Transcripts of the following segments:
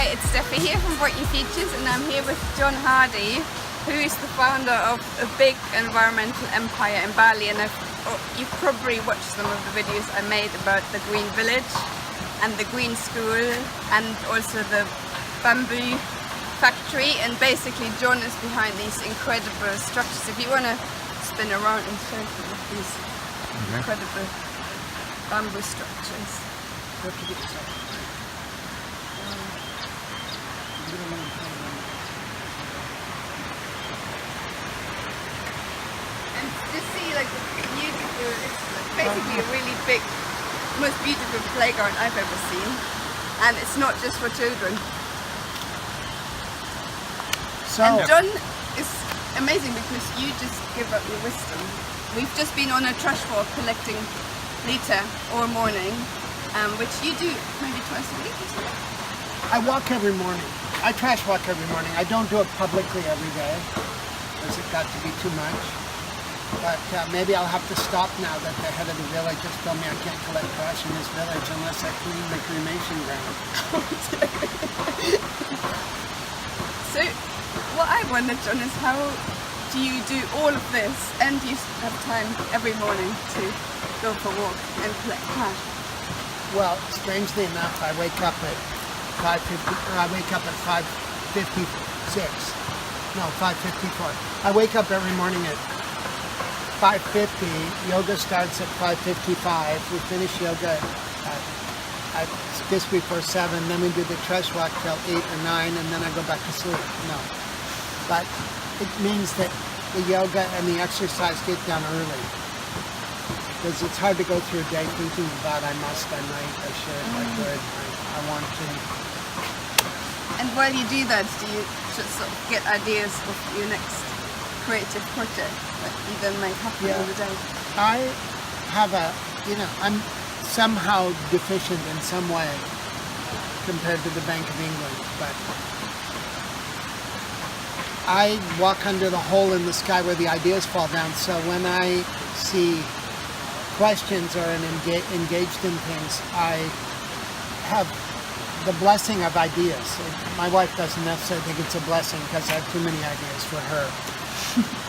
Hi, it's Steffie here from Working Futures, and I'm here with John Hardy, who is the founder of a big environmental empire in Bali. And you've probably watched some of the videos I made about the green village and the green school and also the bamboo factory. And basically John is behind these incredible structures. If you want to spin around and show some of these incredible bamboo structures. And just see like the beautiful, it's basically a really big, most beautiful playground I've ever seen. And it's not just for children. So, and John is amazing because you just give up your wisdom. We've just been on a trash walk collecting litter all morning, which you do maybe twice a week or something? I walk every morning. I trash walk every morning. I don't do it publicly every day because it got to be too much. But maybe I'll have to stop now that the head of the village just told me I can't collect trash in this village unless I clean the cremation ground. So what I wondered, John, is how do you do all of this and you have time every morning to go for a walk and collect trash? Well, strangely enough, I wake up at 5:56. No, 5:54. I wake up every morning at 5:50. Yoga starts at 5:55. We finish yoga at just before 7. Then we do the trash walk till 8 or 9, and then I go back to sleep. No, but it means that the yoga and the exercise get done early. Because it's hard to go through a day thinking about I must, I might, I should, I could, I want to. And while you do that, do you just sort of get ideas of your next creative project that you then make happen all the day? I have I'm somehow deficient in some way compared to the Bank of England, but I walk under the hole in the sky where the ideas fall down. So when I see questions or engaged in things, I have the blessing of ideas. My wife doesn't necessarily think it's a blessing because I have too many ideas for her.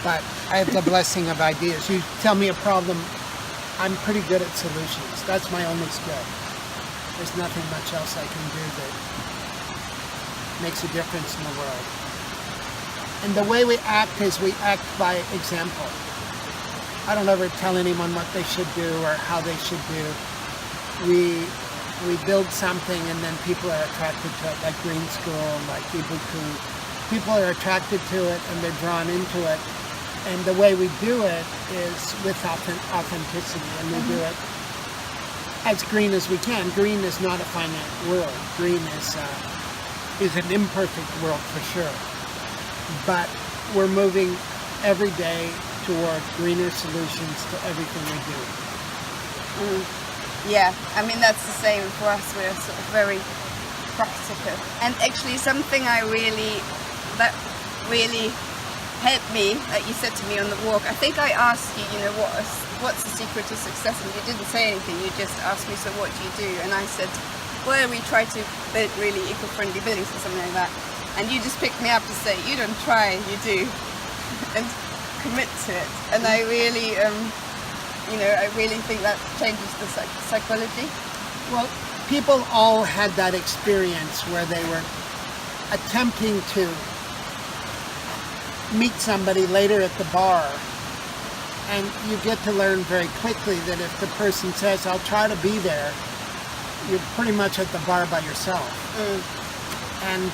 But I have the blessing of ideas. You tell me a problem, I'm pretty good at solutions. That's my only skill. There's nothing much else I can do that makes a difference in the world. And the way we act is we act by example. I don't ever tell anyone what they should do or how they should do. We build something and then people are attracted to it, like Green School, like Ibuku. People are attracted to it and they're drawn into it. And the way we do it is with authenticity, and we do it as green as we can. Green is not a finite world. Green is an imperfect world for sure. But we're moving every day toward greener solutions to everything we do. Yeah, I mean that's the same for us. We're sort of very practical. And actually something that really helped me, that you said to me on the walk, I think I asked you, what's the secret to success? And you didn't say anything, you just asked me, so what do you do? And I said, well, we try to build really eco-friendly buildings or something like that. And you just picked me up to say, you don't try, you do. And commit to it. And I really, I really think that changes the psychology. Well, people all had that experience where they were attempting to meet somebody later at the bar, and you get to learn very quickly that if the person says, I'll try to be there, you're pretty much at the bar by yourself. And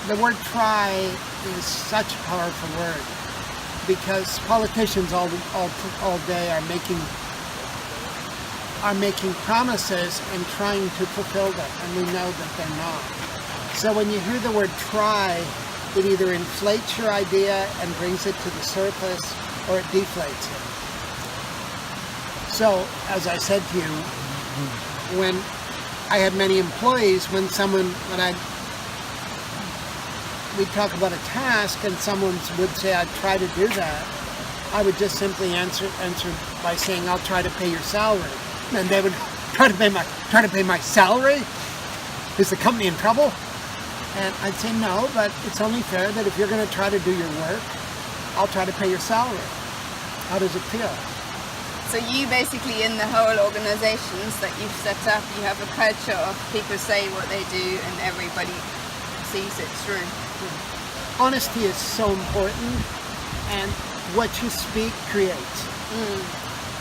the word try is such a powerful word, because politicians all day are making promises and trying to fulfill them, and we know that they're not. So when you hear the word try, it either inflates your idea and brings it to the surface, or it deflates it. So, as I said to you, when I had many employees, we'd talk about a task and someone would say, I'd try to do that, I would just simply answer by saying, I'll try to pay your salary. And they would try to pay my salary? is the company in trouble? And I'd say no, but it's only fair that if you're going to try to do your work, I'll try to pay your salary. How does it feel? So you basically, in the whole organizations that you've set up, you have a culture of people say what they do and everybody sees it through. Honesty is so important, and what you speak creates.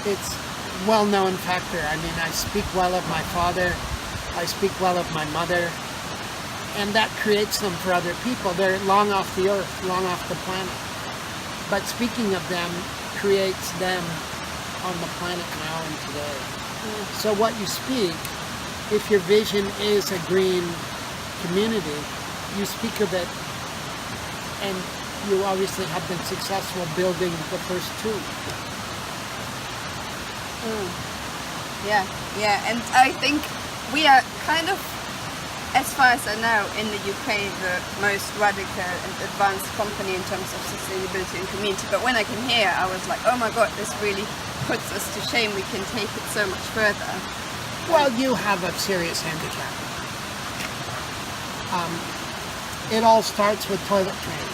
It's a well-known factor. I mean, I speak well of my father, I speak well of my mother, and that creates them for other people. They're long off the earth, long off the planet. But speaking of them creates them on the planet now and today. So what you speak, if your vision is a green community, you speak of it, and you obviously have been successful building the first two. Yeah, and I think we are kind of, as far as I know, in the UK, the most radical and advanced company in terms of sustainability and community. But when I came here, I was like, oh my God, this really puts us to shame. We can take it so much further. Well, you have a serious handicap. It all starts with toilet training.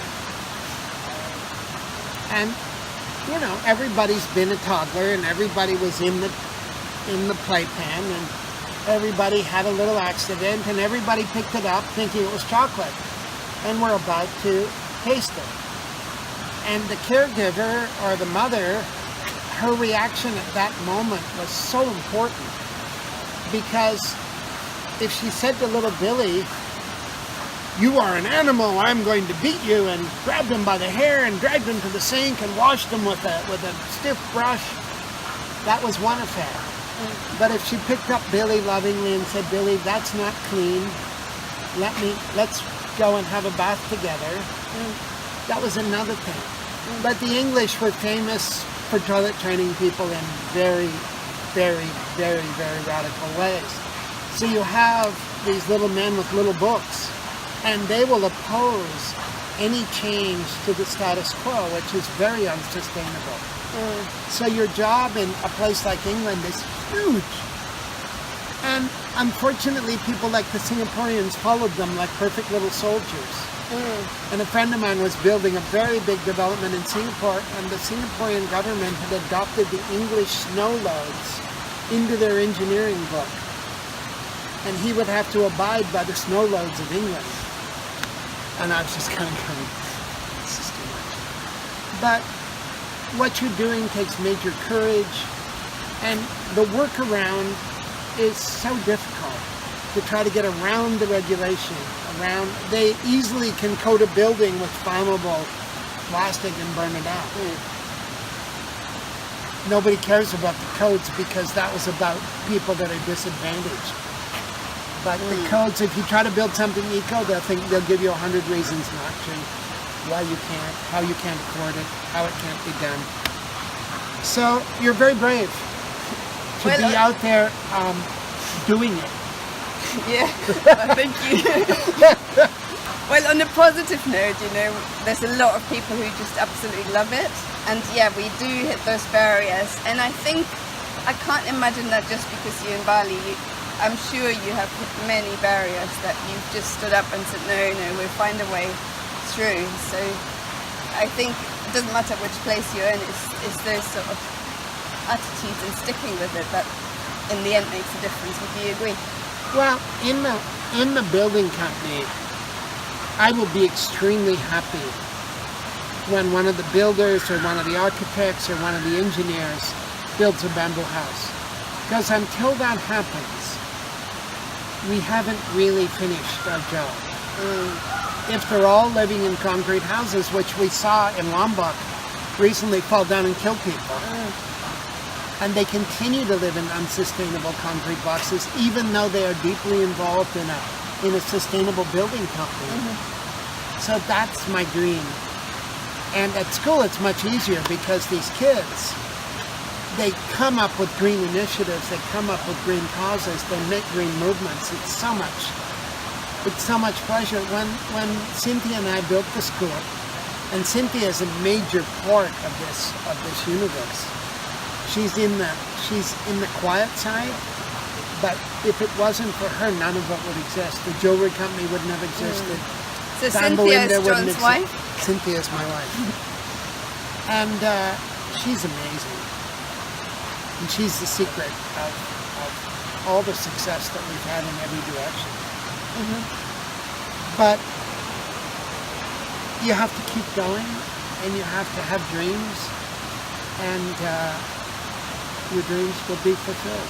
And, you know, everybody's been a toddler, and everybody was in the playpen, and everybody had a little accident, and everybody picked it up thinking it was chocolate, and we're about to taste it. And the caregiver or the mother, her reaction at that moment was so important, because if she said to little Billy, "You are an animal, I'm going to beat you," and grabbed him by the hair and dragged him to the sink and washed him with a stiff brush, that was one affair. But if she picked up Billy lovingly and said, "Billy, that's not clean. Let's go and have a bath together," that was another thing. But the English were famous for toilet training people in very, very, very, very radical ways. So you have these little men with little books, and they will oppose any change to the status quo, which is very unsustainable. So your job in a place like England is huge. And unfortunately, people like the Singaporeans followed them like perfect little soldiers. And a friend of mine was building a very big development in Singapore, and the Singaporean government had adopted the English snow loads into their engineering book. And he would have to abide by the snow loads of England. And I was just kind of going, this is too much. But what you're doing takes major courage, and the workaround is so difficult to try to get around the regulation. They easily can coat a building with flammable plastic and burn it out. Nobody cares about the codes because that was about people that are disadvantaged. But the codes, if you try to build something eco, they'll give you 100 reasons not to. Why you can't, how you can't afford it, how it can't be done. So you're very brave to be out there doing it. Yeah, thank you. Well, on a positive note, you know, there's a lot of people who just absolutely love it. And yeah, we do hit those barriers. And I think, I can't imagine that just because you're in Bali, I'm sure you have hit many barriers that you've just stood up and said, no, we'll find a way through. So I think it doesn't matter which place you're in, it's those sort of attitudes and sticking with it that in the end makes a difference. Would you agree? Well, in the building company, I will be extremely happy when one of the builders or one of the architects or one of the engineers builds a bamboo house. Because until that happens, we haven't really finished our job. If they're all living in concrete houses, which we saw in Lombok recently fall down and kill people, and they continue to live in unsustainable concrete boxes, even though they are deeply involved in a sustainable building company. So that's my dream. And at school, it's much easier because these kids, they come up with green initiatives, they come up with green causes, they make green movements. It's so much pleasure. When Cynthia and I built the school, and Cynthia is a major part of this universe. She's in the quiet side, But if it wasn't for her, none of it would exist. The jewelry company wouldn't have existed. So Bamboo Cynthia India is wouldn't John's exist. wife? Cynthia is my wife. And she's amazing. And she's the secret of all the success that we've had in every direction. But you have to keep going, and you have to have dreams, and your dreams will be fulfilled.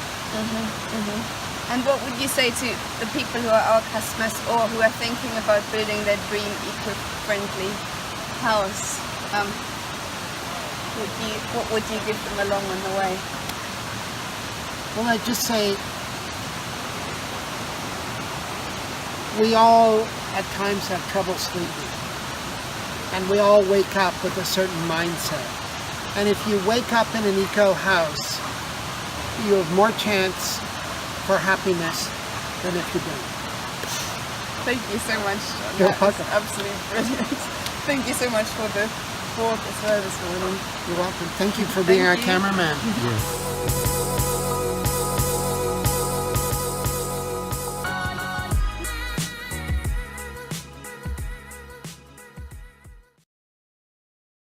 And what would you say to the people who are our customers or who are thinking about building their dream eco-friendly house? What would you give them along on the way? Well, I'd just say we all at times have trouble sleeping, and we all wake up with a certain mindset. And if you wake up in an eco house, you have more chance for happiness than if you don't. Thank you so much, John. You're That was welcome. absolutely brilliant. Thank you so much for the talk as well this morning. You're welcome. Thank you for being our Thank you. cameraman. Yes.